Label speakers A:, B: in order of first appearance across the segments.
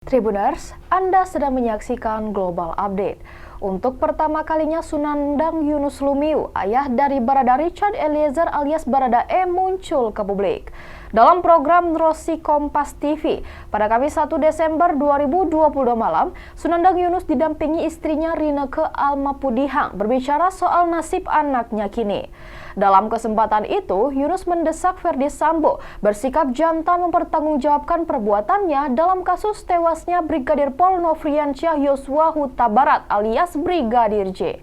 A: Tribuners, Anda sedang menyaksikan Global Update. Untuk pertama kalinya Sunandang Yunus Lumiu, ayah dari Barada Richard Eliezer alias Barada E, muncul ke publik. Dalam program Rossi Kompas TV, pada Kamis 1 Desember 2022 malam, Sunandang Yunus didampingi istrinya Rineike Almapudihang berbicara soal nasib anaknya kini. Dalam kesempatan itu, Yunus mendesak Ferdy Sambo bersikap jantan mempertanggungjawabkan perbuatannya dalam kasus tewasnya Brigadir Pol Nofriansyah Yosua Huta Barat alias Brigadir J.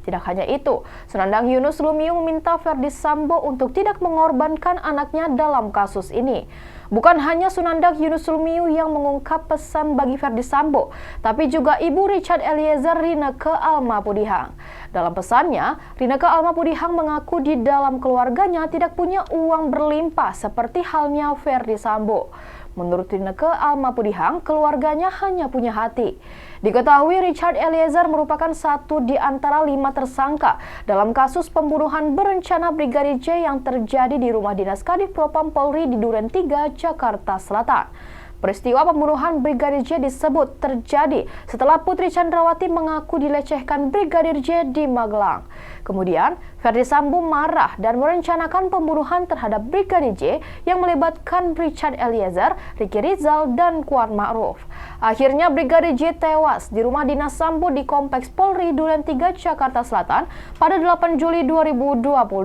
A: Tidak hanya itu, Sunandang Yunus Lumiu meminta Ferdy Sambo untuk tidak mengorbankan anaknya dalam kasus ini. Bukan hanya Sunandang Yunus Lumiu yang mengungkap pesan bagi Ferdy Sambo, tapi juga Ibu Richard Eliezer Rineike Almapudihang. Dalam pesannya, Rineike Almapudihang mengaku di dalam keluarganya tidak punya uang berlimpah seperti halnya Ferdy Sambo. Menurut Rineike Almapudihang, keluarganya hanya punya hati. Diketahui Richard Eliezer merupakan satu di antara 5 tersangka dalam kasus pembunuhan berencana Brigadir J yang terjadi di rumah dinas Kadif Propam Polri di Duren 3, Jakarta Selatan. Peristiwa pembunuhan Brigadir J disebut terjadi setelah Putri Chandrawati mengaku dilecehkan Brigadir J di Magelang. Kemudian, Ferdy Sambo marah dan merencanakan pembunuhan terhadap Brigadir J yang melibatkan Richard Eliezer, Ricky Rizal, dan Kuat Ma'ruf. Akhirnya Brigadir J tewas di rumah dinas Sambo di Kompleks Polri Duren 3, Jakarta Selatan pada 8 Juli 2022.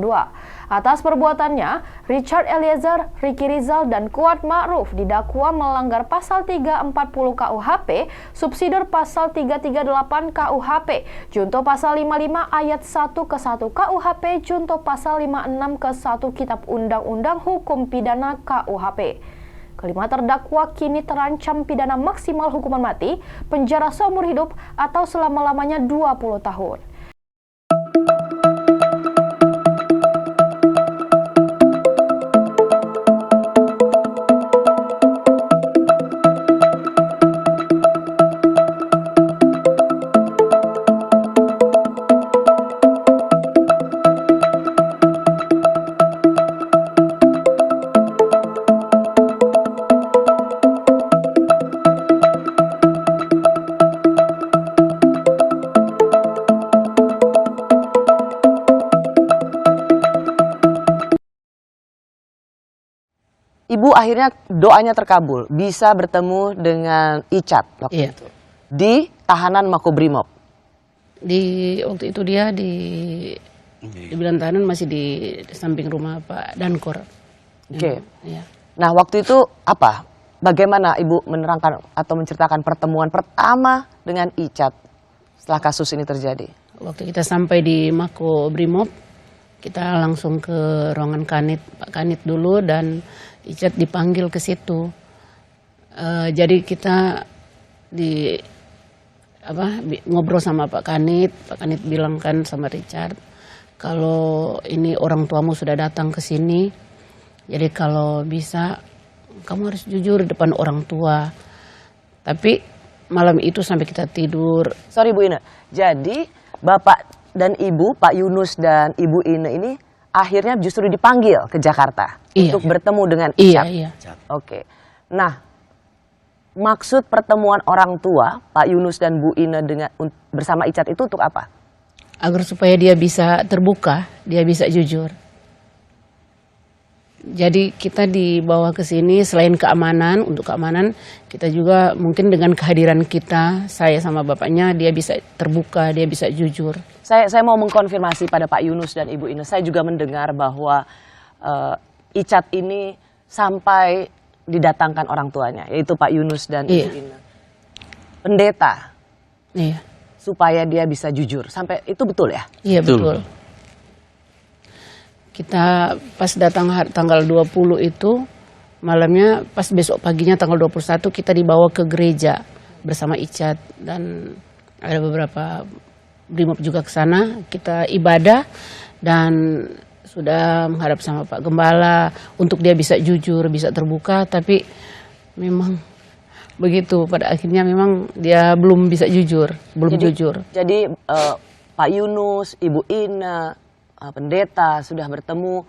A: Atas perbuatannya, Richard Eliezer, Ricky Rizal, dan Kuat Ma'ruf didakwa melanggar pasal 340 KUHP, subsidiar pasal 338 KUHP, junto pasal 55 ayat 1 ke 1 KUHP, junto pasal 56 ke 1 Kitab Undang-Undang Hukum Pidana KUHP. Kelima terdakwa kini terancam pidana maksimal hukuman mati, penjara seumur hidup, atau selama-lamanya 20 tahun.
B: Ibu akhirnya doanya terkabul, bisa bertemu dengan Icat waktu itu di tahanan Makobrimob.
C: Waktu itu dia di bilang tahanan masih di samping rumah Pak Dankor.
B: Oke.
C: Ya.
B: Nah waktu itu apa? Bagaimana Ibu menerangkan atau menceritakan pertemuan pertama dengan Icat setelah kasus ini terjadi?
C: Waktu kita sampai di Makobrimob, kita langsung ke ruangan Kanit, Pak Kanit dulu, dan Icat dipanggil ke situ. Jadi kita ngobrol sama Pak Kanit. Pak Kanit bilang kan sama Richard, kalau ini orang tuamu sudah datang ke sini, jadi kalau bisa kamu harus jujur di depan orang tua. Tapi malam itu sampai kita tidur.
B: Sorry Bu Ine, jadi Bapak dan Ibu, Pak Yunus dan Ibu Ine ini akhirnya justru dipanggil ke Jakarta untuk bertemu dengan Icat.
C: Iya.
B: Oke. Nah, maksud pertemuan orang tua Pak Yunus dan Bu Ine bersama Icat itu untuk apa?
C: Agar supaya dia bisa terbuka, dia bisa jujur. Jadi kita dibawa ke sini selain keamanan, untuk keamanan kita juga mungkin dengan kehadiran kita, saya sama bapaknya, dia bisa terbuka, dia bisa jujur.
B: Saya mau mengkonfirmasi pada Pak Yunus dan Ibu Ine. Saya juga mendengar bahwa Icat ini sampai didatangkan orang tuanya, yaitu Pak Yunus dan Ibu Ine. Pendeta.
C: Iya.
B: Supaya dia bisa jujur. Sampai itu betul ya?
C: Iya betul. Kita pas datang tanggal 20 itu, malamnya pas besok paginya tanggal 21 kita dibawa ke gereja bersama Icat, dan ada beberapa brimob juga ke sana. Kita ibadah dan sudah menghadap sama Pak Gembala untuk dia bisa jujur, bisa terbuka, tapi memang begitu pada akhirnya memang dia belum bisa jujur, jujur.
B: Jadi Pak Yunus, Ibu Ine, pendeta sudah bertemu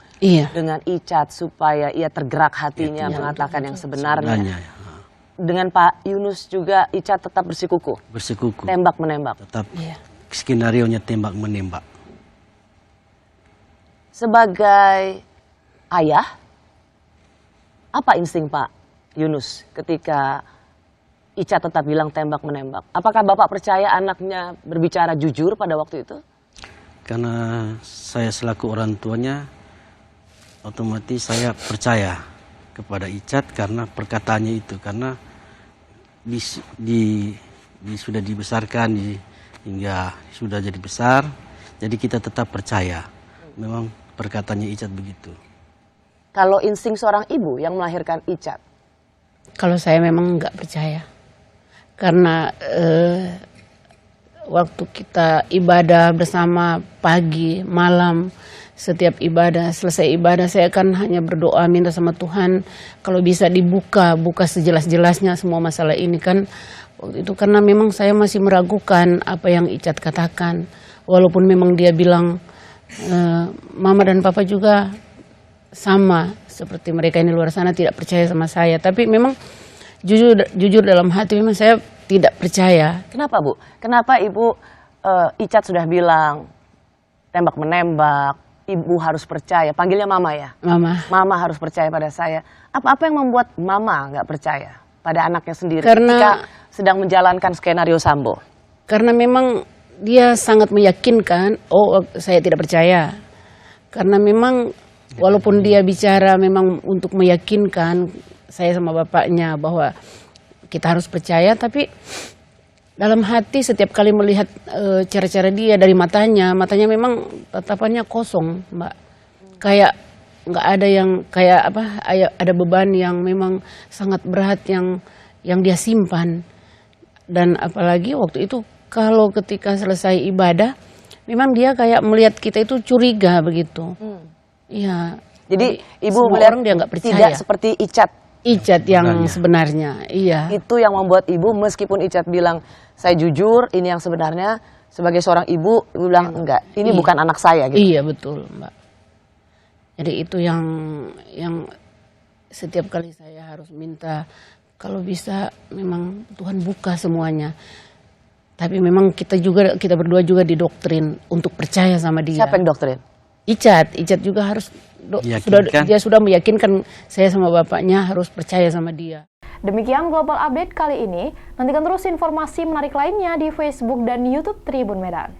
B: dengan Icat supaya ia tergerak hatinya mengatakan yang sebenarnya. dengan Pak Yunus juga Icat tetap bersikukuh?
D: Bersikukuh.
B: Tembak menembak.
D: Tetap skenario-nya tembak menembak.
B: Sebagai ayah, apa insting Pak Yunus ketika Icat tetap bilang tembak menembak? Apakah Bapak percaya anaknya berbicara jujur pada waktu itu?
D: Karena saya selaku orang tuanya, otomatis saya percaya kepada Icat karena perkataannya itu. Karena sudah dibesarkan hingga sudah jadi besar, jadi kita tetap percaya. Memang perkataannya Icat begitu.
B: Kalau insting seorang ibu yang melahirkan Icat?
C: Kalau saya memang nggak percaya. Karena waktu kita ibadah bersama pagi, malam, setiap ibadah, selesai ibadah saya kan hanya berdoa minta sama Tuhan kalau bisa buka sejelas-jelasnya semua masalah ini kan. Waktu itu karena memang saya masih meragukan apa yang Icat katakan. Walaupun memang dia bilang Mama dan Papa juga sama seperti mereka ini luar sana tidak percaya sama saya. Tapi memang jujur dalam hati memang saya tidak percaya.
B: Kenapa Bu? Kenapa Ibu Icat sudah bilang tembak menembak, Ibu harus percaya, panggilnya Mama ya? Mama harus percaya pada saya. Apa yang membuat Mama nggak percaya pada anaknya sendiri ketika sedang menjalankan skenario Sambo?
C: Karena memang dia sangat meyakinkan, saya tidak percaya. Karena memang walaupun dia bicara memang untuk meyakinkan saya sama bapaknya bahwa kita harus percaya, tapi dalam hati setiap kali melihat cara-cara dia dari matanya memang tatapannya kosong, Mbak. Kayak nggak ada yang kayak ada beban yang memang sangat berat yang dia simpan. Dan apalagi waktu itu kalau ketika selesai ibadah, memang dia kayak melihat kita itu curiga begitu. Iya.
B: Jadi Ibu melihat
C: orang dia nggak percaya.
B: Tidak seperti
C: Icat yang sebenarnya, iya.
B: Itu yang membuat Ibu meskipun Icat bilang saya jujur, ini yang sebenarnya sebagai seorang ibu bilang enggak, ini bukan anak saya gitu.
C: Iya betul, Mbak. Jadi itu yang setiap kali saya harus minta kalau bisa memang Tuhan buka semuanya. Tapi memang kita berdua juga didoktrin untuk percaya sama dia.
B: Siapa yang doktrin?
C: Icat juga harus dia sudah meyakinkan saya sama bapaknya harus percaya sama dia.
A: Demikian Global Update kali ini. Nantikan terus informasi menarik lainnya di Facebook dan YouTube Tribun Medan.